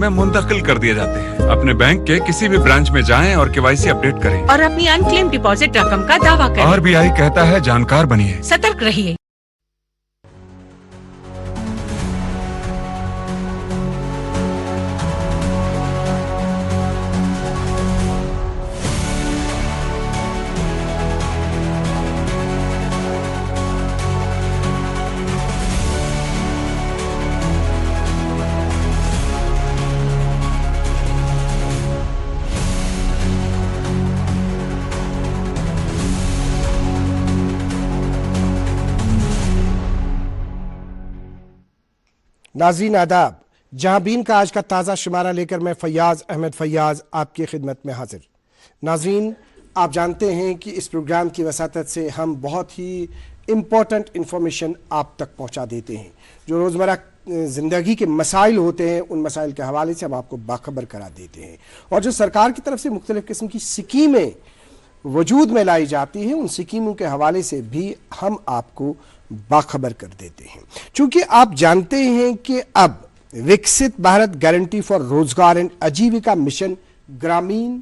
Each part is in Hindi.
में मुंतकिल कर दिए जाते हैं। अपने बैंक के किसी भी ब्रांच में जाएं और केवाईसी अपडेट करें और अपनी अनक्लेम डिपॉजिट रकम का दावा करें। आरबीआई कहता है जानकार बनिए, सतर्क रहिए। नाज़रीन आदाब, जहां बीन का आज का ताज़ा शुमारा लेकर मैं फैयाज़ अहमद फैयाज़ आपकी खिदमत में हाजिर। नाज़रीन, आप जानते हैं कि इस प्रोग्राम की वसातत से हम बहुत ही इम्पोर्टेंट इंफॉर्मेशन आप तक पहुंचा देते हैं। जो रोज़मर्रा ज़िंदगी के मसाइल होते हैं, उन मसाइल के हवाले से हम आपको बाखबर करा देते हैं। और जो सरकार की तरफ से मुख्तलिफ़ किस्म की स्कीमें वजूद में लाई जाती हैं, उन स्कीमों के हवाले से भी हम आपको बाखबर कर देते हैं। चूंकि आप जानते हैं कि अब विकसित भारत गारंटी फॉर रोजगार एंड आजीविका मिशन ग्रामीण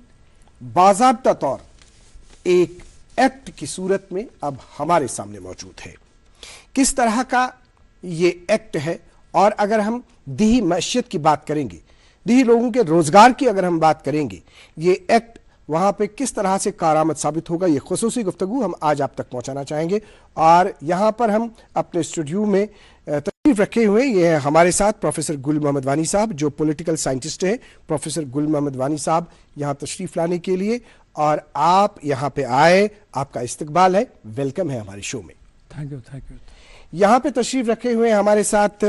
बाज़ाब्ता तौर एक एक्ट की सूरत में अब हमारे सामने मौजूद है। किस तरह का ये एक्ट है, और अगर हम देही मईशत की बात करेंगे, देही लोगों के रोजगार की अगर हम बात करेंगे, ये एक्ट वहाँ पे किस तरह से कारआमद साबित होगा, ये खुसूसी गुफ्तगू हम आज आप तक पहुँचाना चाहेंगे। और यहाँ पर हम अपने स्टूडियो में तशरीफ़ रखे हुए, ये है हमारे साथ प्रोफेसर गुल मोहम्मद वानी साहब, जो पॉलिटिकल साइंटिस्ट हैं। प्रोफेसर गुल मोहम्मद वानी साहब यहाँ तशरीफ़ लाने के लिए, और आप यहाँ पे आए, आपका इस्तकबाल है, वेलकम है हमारे शो में। Thank you. यहाँ पे तशरीफ़ रखे हुए हमारे साथ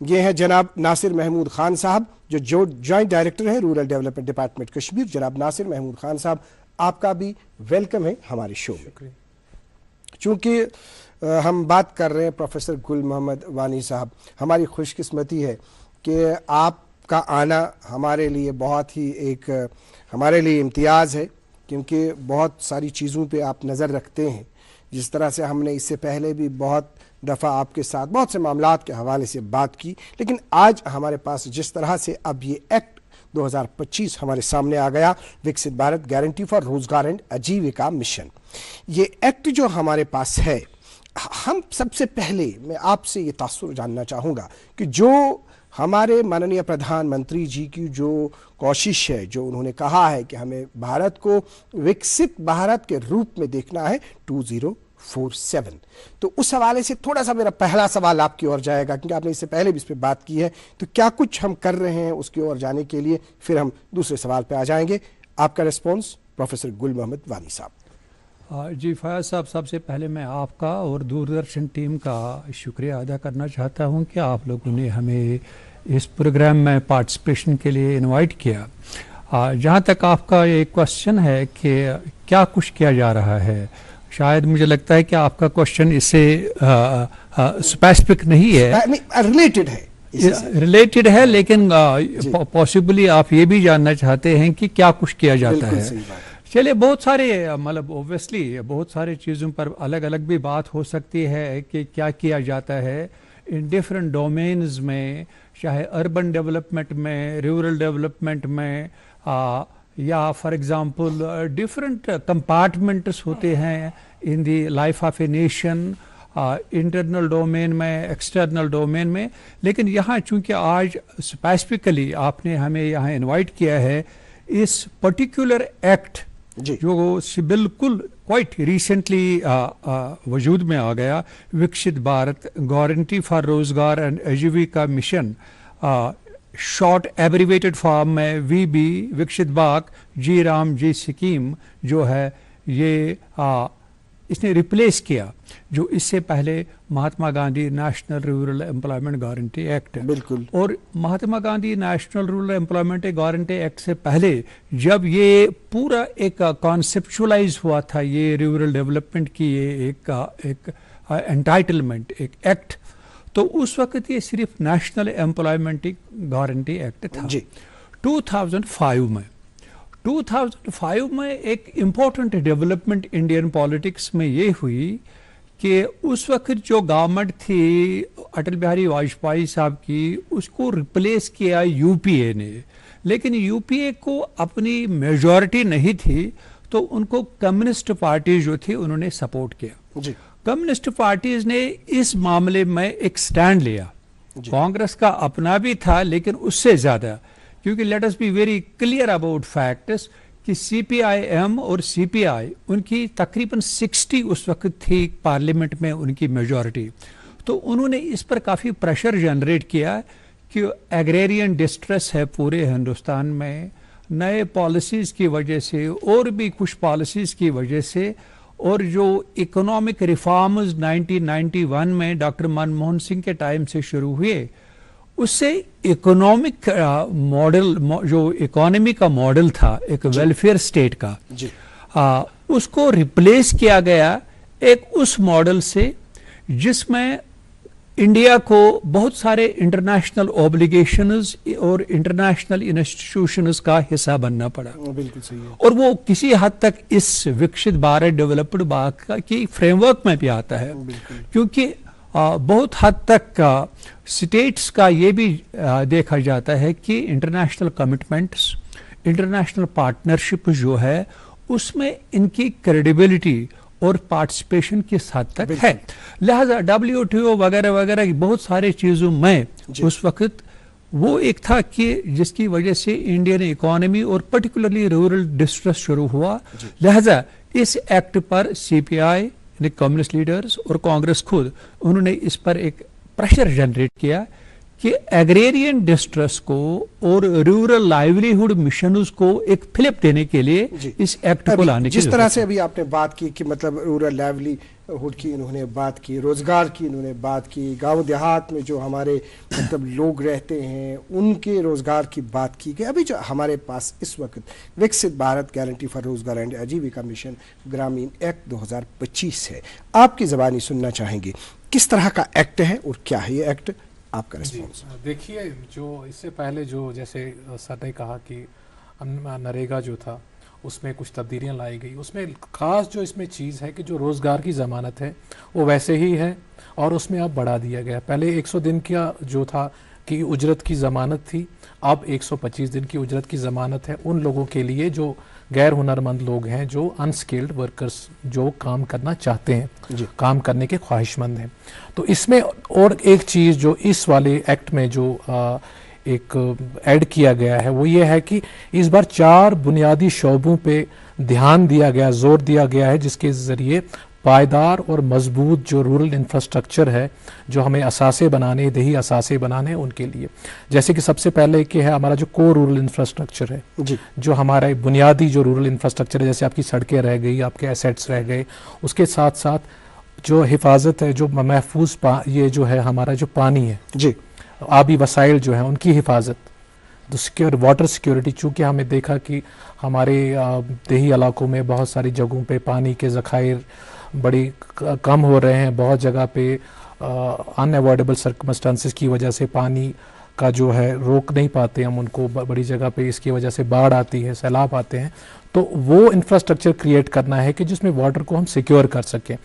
ये है जनाब नासिर महमूद खान साहब, जो जॉइंट डायरेक्टर हैं रूरल डेवलपमेंट डिपार्टमेंट कश्मीर। जनाब नासिर महमूद खान साहब, आपका भी वेलकम है हमारे शो में। चूँकि हम बात कर रहे हैं प्रोफेसर गुल मोहम्मद वानी साहब, हमारी खुशकिस्मती है कि आपका आना हमारे लिए बहुत ही एक हमारे लिए इम्तियाज़ है, क्योंकि बहुत सारी चीज़ों पे आप नज़र रखते हैं। जिस तरह से हमने इससे पहले भी बहुत दफ़ा आपके साथ बहुत से मामलात के हवाले से बात की, लेकिन आज हमारे पास जिस तरह से अब ये एक्ट 2025 हमारे सामने आ गया, विकसित भारत गारंटी फॉर रोजगार एंड आजीविका मिशन, ये एक्ट जो हमारे पास है, हम सबसे पहले मैं आपसे ये तासुर जानना चाहूँगा कि जो हमारे माननीय प्रधानमंत्री जी की जो कोशिश है, जो उन्होंने कहा है कि हमें भारत को विकसित भारत के रूप में देखना है 2047, तो उस हवाले से थोड़ा सा मेरा पहला सवाल आपकी ओर जाएगा, क्योंकि आपने इससे पहले भी इस पर बात की है। तो क्या कुछ हम कर रहे हैं उसकी ओर जाने के लिए, फिर हम दूसरे सवाल पे आ जाएंगे। आपका रिस्पॉन्स प्रोफेसर गुल मोहम्मद वानी साहब। जी फयाज साहब, सबसे पहले मैं आपका और दूरदर्शन टीम का शुक्रिया अदा करना चाहता हूं कि आप लोगों ने हमें इस प्रोग्राम में पार्टिसिपेशन के लिए इनवाइट किया। जहां तक आपका ये क्वेश्चन है कि क्या कुछ किया जा रहा है, शायद मुझे लगता है कि आपका क्वेश्चन इससे स्पेसिफिक नहीं है, रिलेटेड है, लेकिन पॉसिबली आप ये भी जानना चाहते हैं कि क्या कुछ किया जाता है। चलिए, बहुत सारे मतलब ओब्वियसली बहुत सारे चीज़ों पर अलग अलग भी बात हो सकती है कि क्या किया जाता है इन डिफरेंट डोमेन्स में, चाहे अर्बन डेवलपमेंट में, रूरल डेवलपमेंट में, या फॉर एग्जांपल डिफरेंट कंपार्टमेंट्स होते हैं in the life of a nation, internal domain में, एक्सटर्नल डोमेन में। लेकिन यहाँ चूंकि आज स्पेसिफिकली आपने हमें यहाँ इनवाइट किया है, इस पर्टिकुलर एक्ट जो बिल्कुल क्वाइट रिसेंटली वजूद में आ गया, विकसित भारत गारंटी फॉर रोजगार एंड आजीविका मिशन, शॉर्ट एब्रीवेटेड फॉर्म में वीबी, विकसित बाक जी राम जी स्कीम जो है, ये इसने रिप्लेस किया जो इससे पहले Mahatma Gandhi national rural employment guarantee act. बिल्कुल। और Mahatma Gandhi national rural employment guarantee act से पहले जब ये पूरा एक कॉन्सेप्चुअलाइज हुआ था, ये रूरल डेवलपमेंट की ये एक एंटाइटलमेंट, एक एक्ट, तो उस वक्त ये सिर्फ नेशनल एम्प्लॉयमेंट गारंटी एक्ट था जी। 2005 में एक इम्पॉर्टेंट डेवलपमेंट इंडियन पॉलिटिक्स में ये हुई कि उस वक्त जो गवर्नमेंट थी अटल बिहारी वाजपेयी साहब की, उसको रिप्लेस किया यूपीए ने, लेकिन यूपीए को अपनी मेजॉरिटी नहीं थी तो उनको कम्युनिस्ट पार्टी जो थी उन्होंने सपोर्ट किया जी। कम्युनिस्ट पार्टीज ने इस मामले में एक स्टैंड लिया। कांग्रेस का अपना भी था लेकिन उससे ज्यादा, क्योंकि let us be very clear about facts कि सीपीआईएम और सीपीआई उनकी तकरीबन 60 उस वक्त थी पार्लियामेंट में उनकी मेजॉरिटी, तो उन्होंने इस पर काफ़ी प्रेशर जनरेट किया कि एग्रेरियन डिस्ट्रेस है पूरे हिंदुस्तान में, नए पॉलिसीज़ की वजह से और भी कुछ पॉलिसीज़ की वजह से, और जो इकोनॉमिक रिफॉर्म्स 1991 में डॉक्टर मनमोहन सिंह के टाइम से शुरू हुए, उससे इकोनॉमिक मॉडल जो इकोनॉमी का मॉडल था एक वेलफेयर स्टेट का जी। उसको रिप्लेस किया गया एक उस मॉडल से जिसमें इंडिया को बहुत सारे इंटरनेशनल ऑब्लिगेशंस और इंटरनेशनल इंस्टीट्यूशंस का हिस्सा बनना पड़ा। बिल्कुल सही है। और वो किसी हद तक इस विकसित भारत डेवलप्ड भारत की फ्रेमवर्क में भी आता है, क्योंकि बहुत हद तक स्टेट्स का ये भी देखा जाता है कि इंटरनेशनल कमिटमेंट्स, इंटरनेशनल पार्टनरशिप जो है उसमें इनकी क्रेडिबिलिटी और पार्टिसिपेशन किस हद तक है। लिहाजा WTO वगैरह वगैरह की बहुत सारी चीज़ों में उस वक्त वो एक था कि जिसकी वजह से इंडियन इकोनॉमी और पर्टिकुलरली रूरल डिस्ट्रेस शुरू हुआ। लिहाजा इस एक्ट पर सीपीआई कम्युनिस्ट लीडर्स और कांग्रेस खुद उन्होंने इस पर एक प्रेशर जनरेट किया कि एग्रेरियन डिस्ट्रेस को और रूरल लाइवलीहुड मिशंस को एक फ्लिप देने के लिए इस एक्ट को लाने की जिस तरह से अभी आपने बात की कि मतलब रूरल लाइवलीहुड की इन्होंने बात की, रोजगार की इन्होंने बात की, गांव देहात में जो हमारे मतलब लोग रहते हैं उनके रोजगार की बात की गई। अभी जो हमारे पास इस वक्त विकसित भारत गारंटी फॉर रोजगार एंड आजीविका मिशन ग्रामीण एक्ट 2025 है, आपकी ज़बानी सुनना चाहेंगे किस तरह का एक्ट है और क्या है ये एक्ट, आपका रिस्पॉन्स। देखिए, जो इससे पहले जो जैसे सर ने कहा कि नरेगा जो था उसमें कुछ तब्दीलियां लाई गई, उसमें ख़ास जो इसमें चीज़ है कि जो रोज़गार की ज़मानत है वो वैसे ही है और उसमें अब बढ़ा दिया गया। पहले 100 दिन का जो था कि उजरत की ज़मानत थी, अब 125 दिन की उजरत की ज़मानत है उन लोगों के लिए जो गैर हुनरमंद लोग हैं, जो अनस्किल्ड वर्कर्स जो काम करना चाहते हैं, काम करने के ख्वाहिशमंद हैं। तो इसमें और एक चीज़ जो इस वाले एक्ट में जो एक ऐड किया गया है वो ये है कि इस बार 4 बुनियादी शोबों पे ध्यान दिया गया, जोर दिया गया है, जिसके ज़रिए पायदार और मजबूत जो रूरल इंफ्रास्ट्रक्चर है, जो हमें असासे बनाने, देही असासे बनाने उनके लिए, जैसे कि सबसे पहले कि है हमारा जो को रूरल इंफ्रास्ट्रक्चर है जी, जो हमारा बुनियादी जो रूरल इंफ्रास्ट्रक्चर है, जैसे आपकी सड़कें रह गई, आपके एसेट्स रह गए, उसके साथ साथ जो हिफाजत है, जो महफूज ये जो है हमारा जो पानी है जी, आबी वसाइल जो है उनकी हिफाजत, वाटर सिक्योरिटी, चूँकि हमें देखा कि हमारे देही इलाकों में बहुत सारी जगहों पे पानी के ज़खायर बड़ी कम हो रहे हैं, बहुत जगह पे अनअवॉइडेबल सर्कमस्टांसिस की वजह से पानी का जो है रोक नहीं पाते हम उनको, बड़ी जगह पे इसकी वजह से बाढ़ आती है, सैलाब आते हैं, तो वो इंफ्रास्ट्रक्चर क्रिएट करना है कि जिसमें वाटर को हम सिक्योर कर सकें।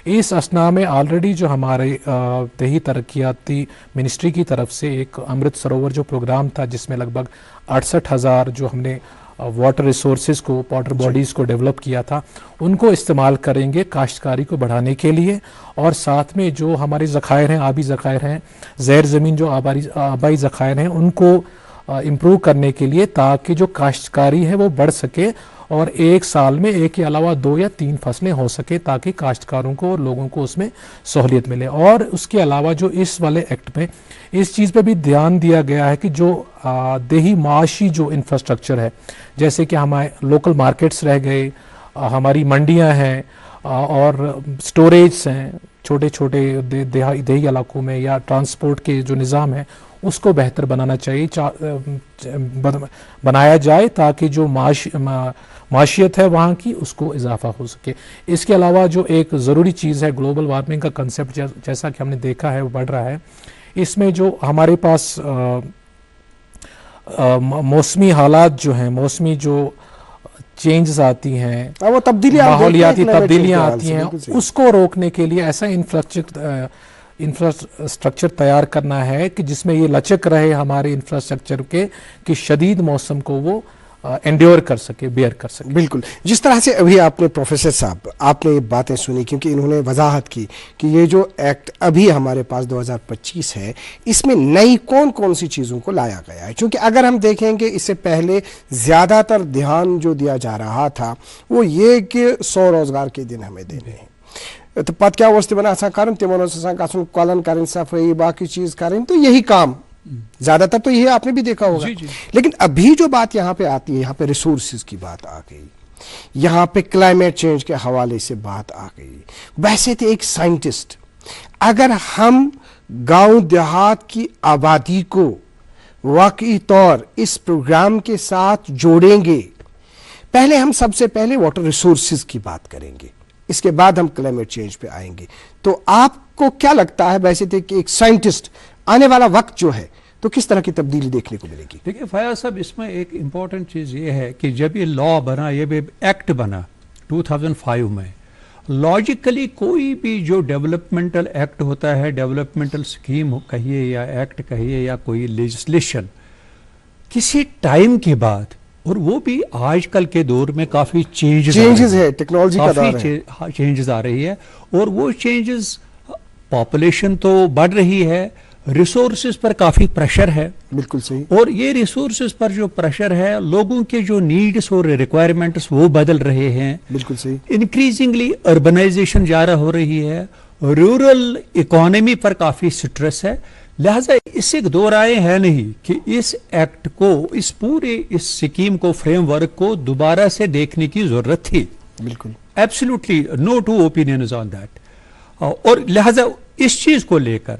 इस असना में ऑलरेडी जो हमारे देही तरक्याती मिनिस्ट्री की तरफ से एक अमृत सरोवर जो प्रोग्राम था, जिसमें लगभग 68,000 जो हमने वाटर रिसोर्सेज को, वाटर बॉडीज़ को डेवलप किया था, उनको इस्तेमाल करेंगे काश्तकारी को बढ़ाने के लिए, और साथ में जो हमारे ज़खायर हैं, आबी ज़खायर हैं, ज़ैर ज़मीन जो आबाई ज़खायर हैं, उनको इम्प्रूव करने के लिए, ताकि जो काश्तकारी है वो बढ़ सके और एक साल में एक के अलावा 2 या 3 फसलें हो सके, ताकि काश्तकारों को और लोगों को उसमें सहूलियत मिले। और उसके अलावा जो इस वाले एक्ट में इस चीज़ पे भी ध्यान दिया गया है कि जो देही माशी जो इंफ्रास्ट्रक्चर है, जैसे कि हमारे लोकल मार्केट्स रह गए, हमारी मंडियां हैं और स्टोरेज हैं छोटे छोटे देही इलाकों में, या ट्रांसपोर्ट के जो निज़ाम है उसको बेहतर बनाना चाहिए, बनाया जाए, ताकि जो माशियत है वहाँ की उसको इजाफा हो सके। इसके अलावा जो एक ज़रूरी चीज़ है, ग्लोबल वार्मिंग का कंसेप्ट जैसा कि हमने देखा है वो बढ़ रहा है, इसमें जो हमारे पास मौसमी हालात जो हैं, मौसमी जो चेंजेस आती हैं, वो तब्दीलियां माहौलियाती तब्दीलियां आती हैं, उसको रोकने के लिए ऐसा इंफ्रास्ट्रक्चर तैयार करना है कि जिसमें ये लचक रहे हमारे इंफ्रास्ट्रक्चर के, कि शदीद मौसम को वो एंड्योर कर सके, बेयर कर सके। बिल्कुल, जिस तरह से अभी आपने प्रोफेसर साहब आपने ये बातें सुनी, क्योंकि इन्होंने वजाहत की कि ये जो एक्ट अभी हमारे पास 2025 है, इसमें नई कौन कौन सी चीज़ों को लाया गया है। क्योंकि अगर हम देखेंगे इससे पहले ज़्यादातर ध्यान जो दिया जा रहा था वो ये कि 100 रोज़गार के दिन हमें देने हैं, तो पत क्या तमन कर कलन कर सफाई बाकी चीज़ करें, तो यही काम ज्यादातर तो ये आपने भी देखा होगा। लेकिन अभी जो बात यहाँ पे आती है, यहाँ पे रिसोर्सेज की बात आ गई, यहाँ पे क्लाइमेट चेंज के हवाले से बात आ गई। वैसे तो एक साइंटिस्ट, अगर हम गांव देहात की आबादी को वाकई तौर इस प्रोग्राम के साथ जोड़ेंगे, पहले हम सबसे पहले वाटर रिसोर्सेज की बात करेंगे, इसके बाद हम क्लाइमेट चेंज पे आएंगे। तो आपको क्या लगता है वैसे थे कि एक साइंटिस्ट आने वाला वक्त जो है तो किस तरह की तब्दीली देखने को मिलेगी? देखिए फयाज साहब, इसमें एक इम्पॉर्टेंट चीज़ ये है कि जब ये लॉ बना, ये भी एक्ट बना 2005 में, लॉजिकली कोई भी जो डेवलपमेंटल एक्ट होता है, डेवलपमेंटल स्कीम कहिए या एक्ट कहिए या कोई लेजिस्लेशन, किसी टाइम के बाद, और वो भी आजकल के दौर में काफ़ी चेंजेस है, टेक्नोलॉजी का दौर है, चेंजेस आ रही है, और वो चेंजेस, पॉपुलेशन तो बढ़ रही है, रिसोर्सेज पर काफी प्रेशर है। बिल्कुल सही। और ये रिसोर्सेज पर जो प्रेशर है, लोगों के जो नीड्स और रिक्वायरमेंट्स वो बदल रहे हैं। बिल्कुल सही। इंक्रीजिंगली अर्बनाइजेशन ज्यादा हो रही है, रूरल इकोनॉमी पर काफी स्ट्रेस है, लिहाजा इससे दो राय है नहीं कि इस एक्ट को, इस पूरे इस स्कीम को, फ्रेमवर्क को दोबारा से देखने की जरूरत थी। बिल्कुल, absolutely no two opinions on that. और लिहाजा इस चीज को लेकर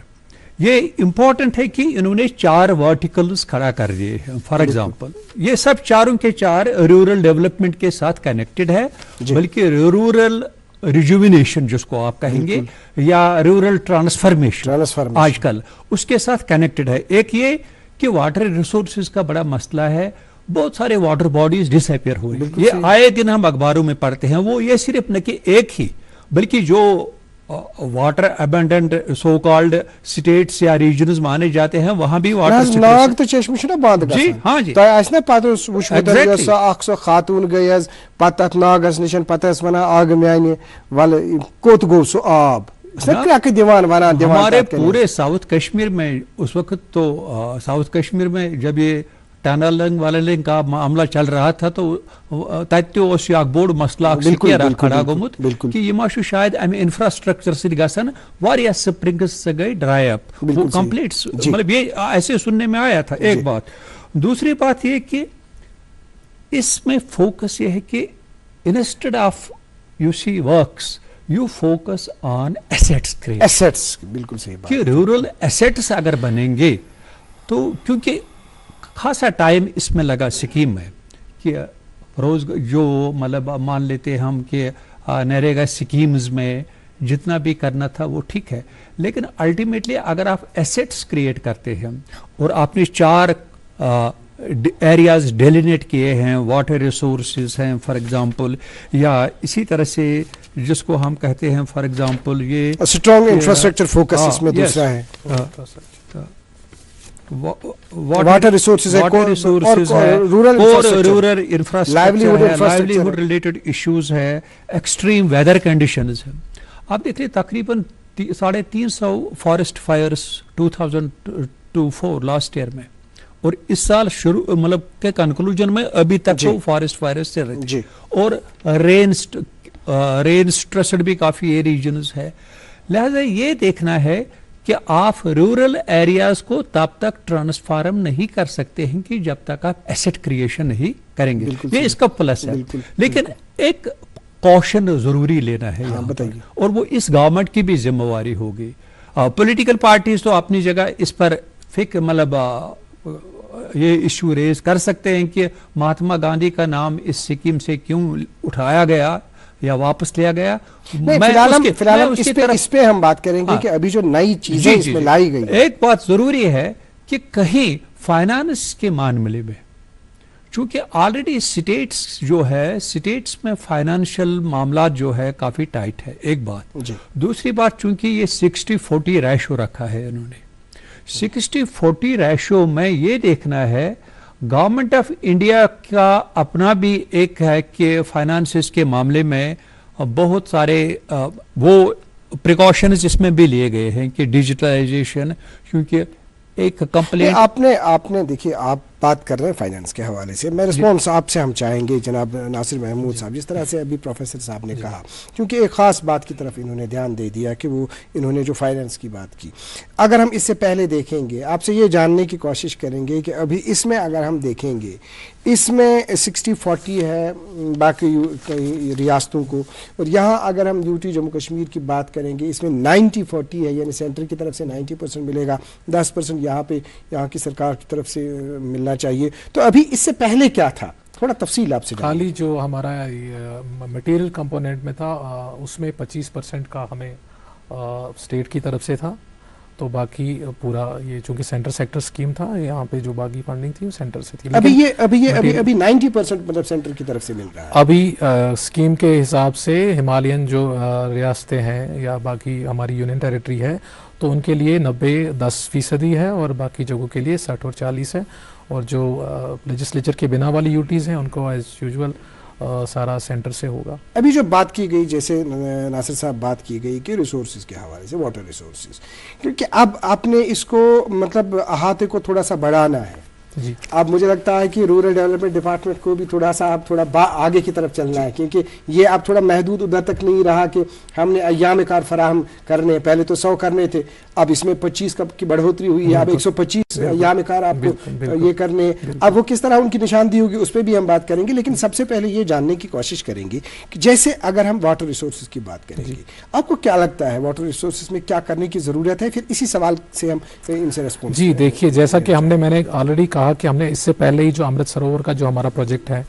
ये इंपॉर्टेंट है कि इन्होंने 4 वर्टिकल्स खड़ा कर दिए हैं। फॉर एग्जांपल, ये सब चारों के चार रूरल डेवलपमेंट के साथ कनेक्टेड है, बल्कि रूरल रिजुविनेशन जिसको आप कहेंगे या रूरल ट्रांसफॉर्मेशन आजकल, उसके साथ कनेक्टेड है। एक ये कि वाटर रिसोर्सेज का बड़ा मसला है, बहुत सारे वाटर बॉडीज डिसअपियर हुए, ये आए दिन हम अखबारों में पढ़ते हैं। वो ये सिर्फ न कि एक ही, बल्कि जो water abundant so called states या रीजन्स माने जाते हैं, वहां भी वाटर नाग तो चश्मे छना बांध गया। जी हाँ जी, तो ऐसा पता वुशमत अक्सर खातून गयस पता नागस निशन पता वना आग म्याने वाले कोत गो सो आब दीवान वना दीवान। हमारे पूरे साउथ कश्मीर में उस वक्त तो साउथ कश्मीर में जब ये टनलिंग वाले का मामला चल रहा था, तो तत्व बोड़ मसला खड़ा गोमुत कि यह शायद अमे इंफ्रास्ट्रक्चर से गसन वारिया स्प्रिंग्स से गई ड्राई अप, वो कंप्लीट, मतलब ये ऐसे सुनने में आया था। एक बात। दूसरी बात ये कि इसमें फोकस ये है कि instead of you see works, you focus on assets. बिल्कुल सही बात कि रूरल एसेट्स अगर बनेंगे तो, क्योंकि खासा टाइम इसमें लगा स्कीम में कि रोज जो मतलब मान लेते हम कि नरेगा स्कीम्स में जितना भी करना था वो ठीक है, लेकिन अल्टीमेटली अगर आप एसेट्स क्रिएट करते हैं और आपने 4 एरियाज डेलिनेट किए हैं, वाटर रिसोर्सेज हैं फॉर एग्जांपल, या इसी तरह से जिसको हम कहते हैं फॉर एग्जांपल ये स्ट्रॉन्ग इंफ्रास्ट्रक्चर फोकस इसमें दूसरा है, वाटर रिसोर्सेज है, rural infrastructure, livelihood related issues है, एक्सट्रीम वेदर कंडीशंस है। आप देख रहे तकरीबन 350 फॉरेस्ट फायर्स 2004 लास्ट ईयर में, और इस साल शुरू मतलब के कंक्लूजन में अभी तक तो फॉरेस्ट फायर्स चल रही, और रेन स्ट्रेस्ड भी काफी ये रीजन्स है। लिहाजा ये देखना है कि आप रूरल एरियाज को तब तक ट्रांसफॉर्म नहीं कर सकते हैं कि जब तक आप एसेट क्रिएशन नहीं करेंगे। ये इसका प्लस है, लेकिन एक कॉशन जरूरी लेना है यहाँ पर, और वो इस गवर्नमेंट की भी जिम्मेवारी होगी। पॉलिटिकल पार्टीज तो अपनी जगह इस पर मतलब ये इश्यू रेज कर सकते हैं कि महात्मा गांधी का नाम इस स्कीम से क्यों उठाया गया या वापस लिया गया। फिलहाल इस पे हम बात करेंगे कि अभी जो नई चीजें इसमें लाई गई। एक बात जरूरी है कि कहीं फाइनेंस के मामले में चूंकि ऑलरेडी स्टेट्स जो है, स्टेट्स में फाइनेंशियल मामला जो है काफ़ी टाइट है, एक बात। जी। दूसरी बात, चूंकि ये 60-40 रेशो रखा है इन्होंने, 60-40 रेशो में ये देखना है गवर्नमेंट ऑफ इंडिया का अपना भी एक है कि फाइनेंसेस के मामले में बहुत सारे वो प्रिकॉशंस इसमें भी लिए गए हैं कि डिजिटलाइजेशन, क्योंकि एक कंप्लेंट आपने देखिए, आप बात कर रहे हैं फाइनेंस के हवाले से, मैं रिस्पॉन्स आपसे हम चाहेंगे जनाब नासिर महमूद साहब, जिस तरह से अभी प्रोफेसर साहब ने कहा, क्योंकि एक ख़ास बात की तरफ इन्होंने ध्यान दे दिया कि वो इन्होंने जो फाइनेंस की बात की। अगर हम इससे पहले देखेंगे, आपसे ये जानने की कोशिश करेंगे कि अभी इसमें अगर हम देखेंगे, इसमें 60-40 है बाकी रियासतों को, और यहाँ अगर हम यूटी जम्मू कश्मीर की बात करेंगे इसमें 90-40 है, यानी सेंटर की तरफ से 90% मिलेगा, 10% यहाँ की सरकार की तरफ से मिलना चाहिए। तो अभी इससे पहले क्या था, थोड़ा तफसील आपसे खाली जो हमारा मटेरियल कंपोनेंट में था उसमें 25% का हमें स्टेट की तरफ से था, तो बाकी पूरा ये चूंकि सेंटर सेक्टर स्कीम था, यहाँ पे जो बाकी फंडिंग थी वो सेंटर से थी। अभी 90% मतलब सेंटर की तरफ से मिल रहा है। अभी स्कीम के हिसाब से हिमालयन जो रियासतें हैं या बाकी हमारी यूनियन टेरिटरी है, तो उनके लिए 90-10% है और बाकी जगहों के लिए 60 और 40 है, और जो लेजिस्लेचर के बिना वाली यूटीज़ हैं उनको एज यूजुअल सारा सेंटर से होगा। अभी जो बात की गई, जैसे नासिर साहब बात की गई कि रिसोर्सेज के हवाले से, वाटर रिसोर्सेज, क्योंकि अब आपने इसको मतलब अहाते को थोड़ा सा बढ़ाना है जी। अब मुझे लगता है कि रूरल डेवलपमेंट डिपार्टमेंट को भी थोड़ा सा अब थोड़ा आगे की तरफ चलना है, क्योंकि ये अब थोड़ा महदूद उधर तक नहीं रहा कि हमने अय्याम कार फराहम करने, पहले तो 100 करने थे, अब इसमें 25 की बढ़ोतरी हुई है, अब 125 अय्याम कार आपको ये करने, अब वो किस तरह उनकी निशानदी होगी उस पर भी हम बात करेंगे। लेकिन सबसे पहले ये जानने की कोशिश करेंगे कि जैसे अगर हम वाटर रिसोर्सेज की बात करेंगे, आपको क्या लगता है वाटर रिसोर्सेज में क्या करने की ज़रूरत है? फिर इसी सवाल से हम इनसे रिस्पॉन्स। जी देखिए, जैसा कि मैंने ऑलरेडी कहा कि हमने इससे पहले ही जो अमृत सरोवर का जो हमारा प्रोजेक्ट है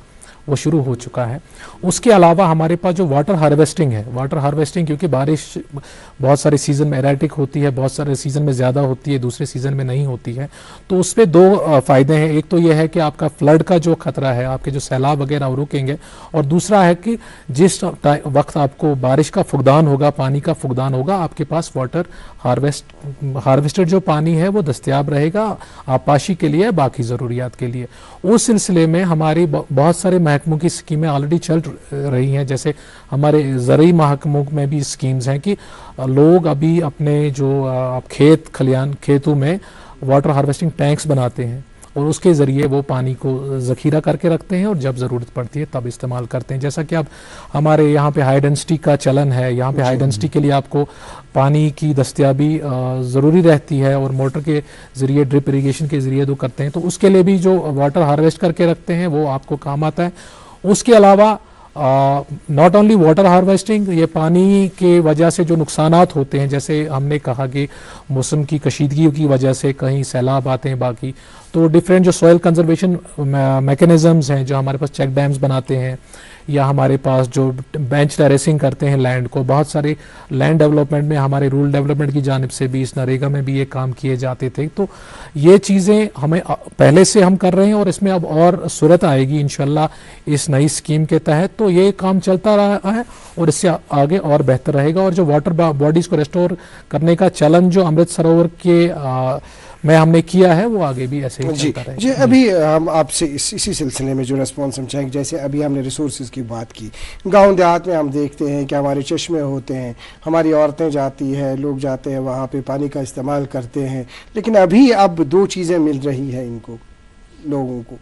वो शुरू हो चुका है। उसके अलावा हमारे पास जो वाटर हार्वेस्टिंग है, वाटर हार्वेस्टिंग क्योंकि बारिश बहुत सारे सीज़न में एराटिक होती है, बहुत सारे सीज़न में ज़्यादा होती है, दूसरे सीज़न में नहीं होती है, तो उस पर दो फ़ायदे हैं। एक तो ये है कि आपका फ्लड का जो खतरा है, आपके जो सैलाब वगैरह रुकेंगे, और दूसरा है कि जिस वक्त आपको बारिश का फुकदान होगा, पानी का फुकदान होगा, आपके पास वाटर हार्वेस्टेड जो पानी है वो दस्तयाब रहेगा आपाशी के लिए, बाकी ज़रूरियात के लिए। उस सिलसिले में हमारी बहुत सारे महकमों की स्कीमें ऑलरेडी चल रही हैं। जैसे हमारे ज़रूरी महकमों में भी स्कीम्स हैं कि लोग अभी अपने जो खेत खलियान खेतों में वाटर हार्वेस्टिंग टैंक्स बनाते हैं और उसके ज़रिए वो पानी को ज़ख़ीरा करके रखते हैं और जब ज़रूरत पड़ती है तब इस्तेमाल करते हैं। जैसा कि अब हमारे यहाँ पे हाई डेंसिटी का चलन है, यहाँ पे हाई डेंसिटी के लिए आपको पानी की दस्तयाबी ज़रूरी रहती है और मोटर के ज़रिए, ड्रिप इरीगेशन के ज़रिए जो करते हैं, तो उसके लिए भी जो वाटर हार्वेस्ट करके रखते हैं वो आपको काम आता है। उसके अलावा नॉट ओनली वाटर हार्वेस्टिंग, ये पानी के वजह से जो नुकसानात होते हैं, जैसे हमने कहा कि मौसम की कशीदगी की वजह से कहीं सैलाब आते हैं, बाकी तो डिफरेंट जो सॉइल कंजर्वेशन मैकेनिज़म्स हैं, जो हमारे पास चेक डैम्स बनाते हैं या हमारे पास जो बेंच टेरेसिंग करते हैं लैंड को, बहुत सारे लैंड डेवलपमेंट में हमारे रूरल डेवलपमेंट की जानिब से भी, इस नरेगा में भी ये काम किए जाते थे। तो ये चीज़ें हमें पहले से हम कर रहे हैं और इसमें अब और सूरत आएगी इंशाल्लाह इस नई स्कीम के तहत। तो ये काम चलता रहा है और इससे आगे और बेहतर रहेगा। और जो वाटर बॉडीज़ को रेस्टोर करने का चलन जो अमृत सरोवर के में हमने किया है वो आगे भी ऐसे ही चलता रहेगा। जी, अभी हम आपसे इसी सिलसिले में जो रेस्पॉन्स हम चाहेंगे, जैसे अभी हमने रिसोर्सेज की बात की, गांव देहात में हम देखते हैं कि हमारे चश्मे होते हैं, हमारी औरतें जाती हैं, लोग जाते हैं वहाँ पे पानी का इस्तेमाल करते हैं, लेकिन अभी अब दो चीज़ें मिल रही हैं इनको लोगों को।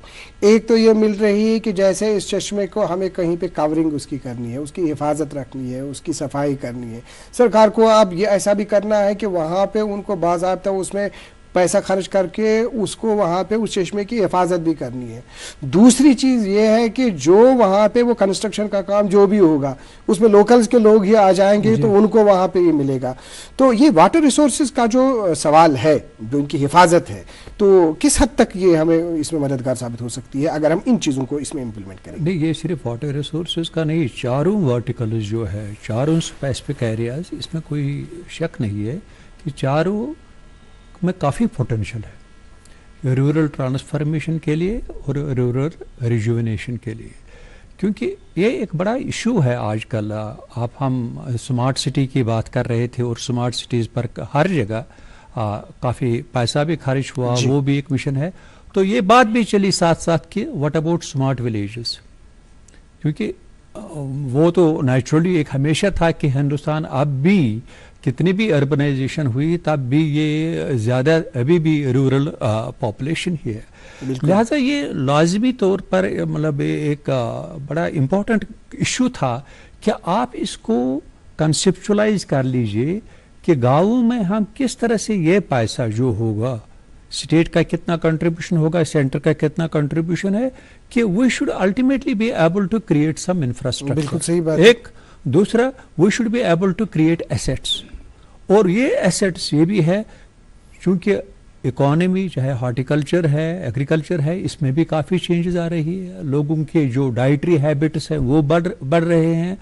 एक तो ये मिल रही है कि जैसे इस चश्मे को हमें कहीं पे कवरिंग उसकी करनी है, उसकी हिफाजत रखनी है, उसकी सफाई करनी है, सरकार को अब ये ऐसा भी करना है कि वहाँ पे उनको बाज़ाब्ता उसमें पैसा खर्च करके उसको वहाँ पे उस चश्मे की हिफाजत भी करनी है। दूसरी चीज़ ये है कि जो वहाँ पे वो कंस्ट्रक्शन का काम जो भी होगा उसमें लोकल्स के लोग ही आ जाएंगे तो उनको वहाँ पे ये मिलेगा। तो ये वाटर रिसोर्सेज का जो सवाल है, जो इनकी हिफाजत है, तो किस हद तक ये हमें इसमें मददगार साबित हो सकती है अगर हम इन चीज़ों को इसमें इम्प्लीमेंट करें? नहीं, ये सिर्फ वाटर रिसोर्सेज का नहीं, चारों वर्टिकल जो है, चारों स्पेसिफिक एरियाज, इसमें कोई शक नहीं है कि चारों में काफ़ी पोटेंशियल है। रूरल ट्रांसफॉर्मेशन के लिए और रूरल रिजुविनेशन के लिए, क्योंकि ये एक बड़ा इशू है आजकल। हम स्मार्ट सिटी की बात कर रहे थे और स्मार्ट सिटीज़ पर हर जगह काफ़ी पैसा भी खर्च हुआ, वो भी एक मिशन है। तो ये बात भी चली साथ साथ कि व्हाट अबाउट स्मार्ट विलेजेस, क्योंकि वो तो नेचुरली एक हमेशा था कि हिंदुस्तान अब भी कितनी भी अर्बनाइजेशन हुई तब भी ये ज़्यादा अभी भी रूरल पॉपुलेशन ही है। लिहाजा ये लाजमी तौर पर मतलब एक बड़ा इम्पोर्टेंट इशू था कि आप इसको कंसेप्चुलाइज कर लीजिए कि गाँव में हम किस तरह से ये पैसा जो होगा, स्टेट का कितना कंट्रीब्यूशन होगा, सेंटर का कितना कंट्रीब्यूशन है, कि we should ultimately be able to create some infrastructure. बिल्कुल सही बात। एक दूसरा, we should be able to create assets, और ये एसेट्स ये भी है क्योंकि इकोनॉमी चाहे हॉर्टिकल्चर है, एग्रीकल्चर है, इसमें भी काफ़ी चेंजेस आ रही है। लोगों के जो डाइटरी हैबिट्स हैं वो बढ़ रहे हैं।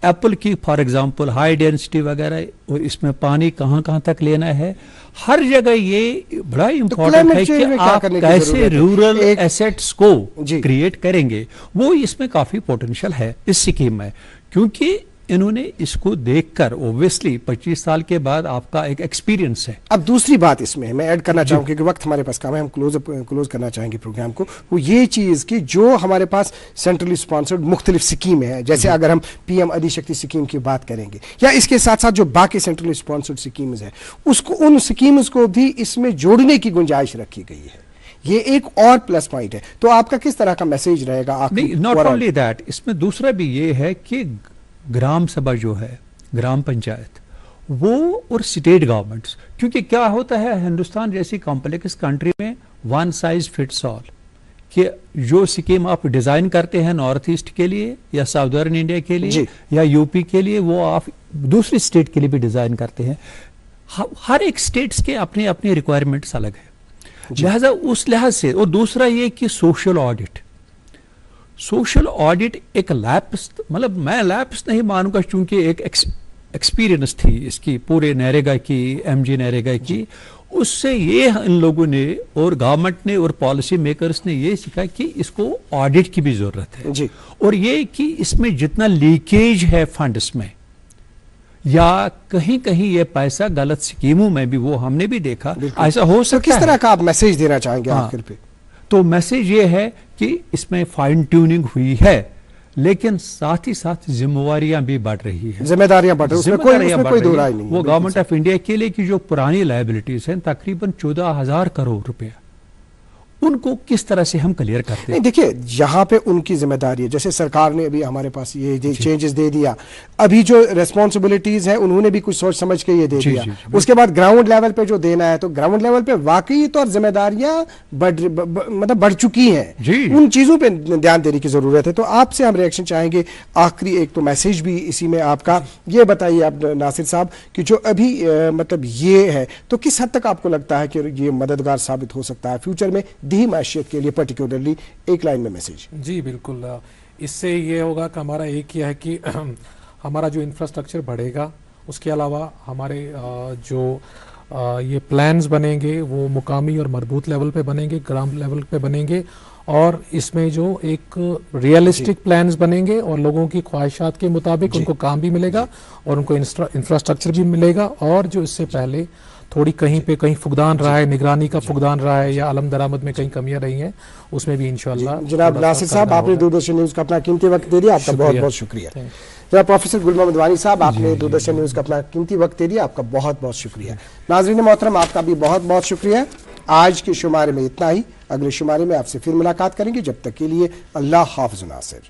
एप्पल की फॉर एग्जांपल हाई डेंसिटी वगैरह, और इसमें पानी कहाँ कहाँ तक लेना है, हर जगह ये बड़ा इम्पोर्टेंट है कि आप कैसे रूरल एसेट्स को क्रिएट करेंगे। वो इसमें काफ़ी पोटेंशियल है इस स्कीम में, क्योंकि इन्होंने इसको देखकर ऑब्वियसली 25 साल के बाद आपका एक एक्सपीरियंस है। अब दूसरी बात इसमें मैं ऐड करना चाहूंगा क्योंकि वक्त हमारे पास कम है, हम क्लोज करना चाहेंगे प्रोग्राम को, वो ये चीज कि जो हमारे पास सेंट्रली स्पॉन्सर्ड मुख्तलिफ स्कीमें हैं, जैसे अगर हम पीएम अधिशक्ति स्कीम की बात करेंगे या इसके साथ साथ जो बाकी सेंट्रली स्पॉन्सर्ड स्कीम्स है, उसको उन स्कीम्स को भी इसमें जोड़ने की गुंजाइश रखी गई है। ये एक और प्लस पॉइंट है। तो आपका किस तरह का मैसेज रहेगा? नॉट ओनली दैट, इसमें दूसरा भी ये है कि ग्राम सभा जो है, ग्राम पंचायत, वो और स्टेट गवर्नमेंट्स, क्योंकि क्या होता है हिंदुस्तान जैसी कॉम्प्लेक्स कंट्री में वन साइज फिट्स ऑल, कि जो स्कीम आप डिजाइन करते हैं नॉर्थ ईस्ट के लिए या साउदर्न इंडिया के लिए या यूपी के लिए, वो आप दूसरी स्टेट के लिए भी डिजाइन करते हैं। हर एक स्टेट्स के अपने अपने रिक्वायरमेंट्स अलग है, लिहाजा उस लिहाज से। और दूसरा ये कि सोशल ऑडिट एक लैप्स, मतलब मैं लैप्स नहीं मानूंगा क्योंकि एक एक्सपीरियंस थी इसकी पूरे नरेगा की, एमजी नरेगा की, उससे ये इन लोगों ने और गवर्नमेंट ने और पॉलिसी मेकर्स ने ये सीखा कि इसको ऑडिट की भी जरूरत है जी। और ये कि इसमें जितना लीकेज है फंड्स में या कहीं कहीं ये पैसा गलत स्कीमों में भी, वो हमने भी देखा, ऐसा हो सकता है। किस तरह का आप मैसेज देना चाहेंगे आखिर पे? तो मैसेज ये है कि इसमें फाइन ट्यूनिंग हुई है, लेकिन साथ ही साथ जिम्मेवारियां भी बढ़ रही है, जिम्मेदारियां बढ़ रही है, उसमें कोई दो राय नहीं। वो गवर्नमेंट ऑफ इंडिया के लिए की जो पुरानी लायबिलिटीज हैं तकरीबन 14,000 करोड़ रुपया, उनको किस तरह से हम क्लियर करते हैं? देखिए, यहाँ पे उनकी जिम्मेदारी है। जैसे सरकार ने अभी हमारे पास ये चेंजेस दे दिया, अभी जो रेस्पॉन्सिबिलिटीज है उन्होंने भी कुछ सोच समझ के ये दे दिया। उसके बाद ग्राउंड लेवल पे जो देना है, तो ग्राउंड लेवल पे वाकई तो जिम्मेदारियां मतलब बढ़ चुकी हैं, उन चीजों पे ध्यान देने की जरूरत है। तो आपसे हम रिएक्शन चाहेंगे। आखिरी एक तो मैसेज भी इसी में आपका, ये बताइए आप नासिर साहब कि जो अभी मतलब ये है, तो किस हद तक आपको लगता है कि ये मददगार साबित हो सकता है फ्यूचर में दी मैशियत के लिए, पर्टिकुलरली एक लाइन में मैसेज? जी बिल्कुल, इससे ये होगा कि हमारा एक ही है कि हमारा जो इंफ्रास्ट्रक्चर बढ़ेगा, उसके अलावा हमारे जो ये प्लान्स बनेंगे वो मुकामी और मजबूत लेवल पे बनेंगे, ग्राम लेवल पे बनेंगे, और इसमें जो एक रियलिस्टिक प्लान्स बनेंगे और लोगों की ख्वाहिशात के मुताबिक उनको काम भी मिलेगा और उनको इंफ्रास्ट्रक्चर भी मिलेगा। और जो इससे पहले थोड़ी कहीं पे कहीं फुकदान रहा है, निगरानी का फुकदान रहा है या अलम दरामद में कहीं कमियां रही हैं, उसमें भी इंशाल्लाह। जनाब नासिर साहब, आपने दूरदर्शन न्यूज़ का अपना कीमती वक्त दे दिया, आपका बहुत बहुत शुक्रिया। जनाब प्रोफेसर गुल मोहम्मद वानी साहब, आपने दूरदर्शन न्यूज़ का अपना कीमती वक्त दे दिया, आपका बहुत बहुत शुक्रिया। नाज़रीन मोहतरम, आपका भी बहुत बहुत शुक्रिया। आज के शुमारे में इतना ही, अगले शुमारे में आपसे फिर मुलाकात करेंगे। जब तक के लिए अल्लाह हाफ़िज़ नासिर।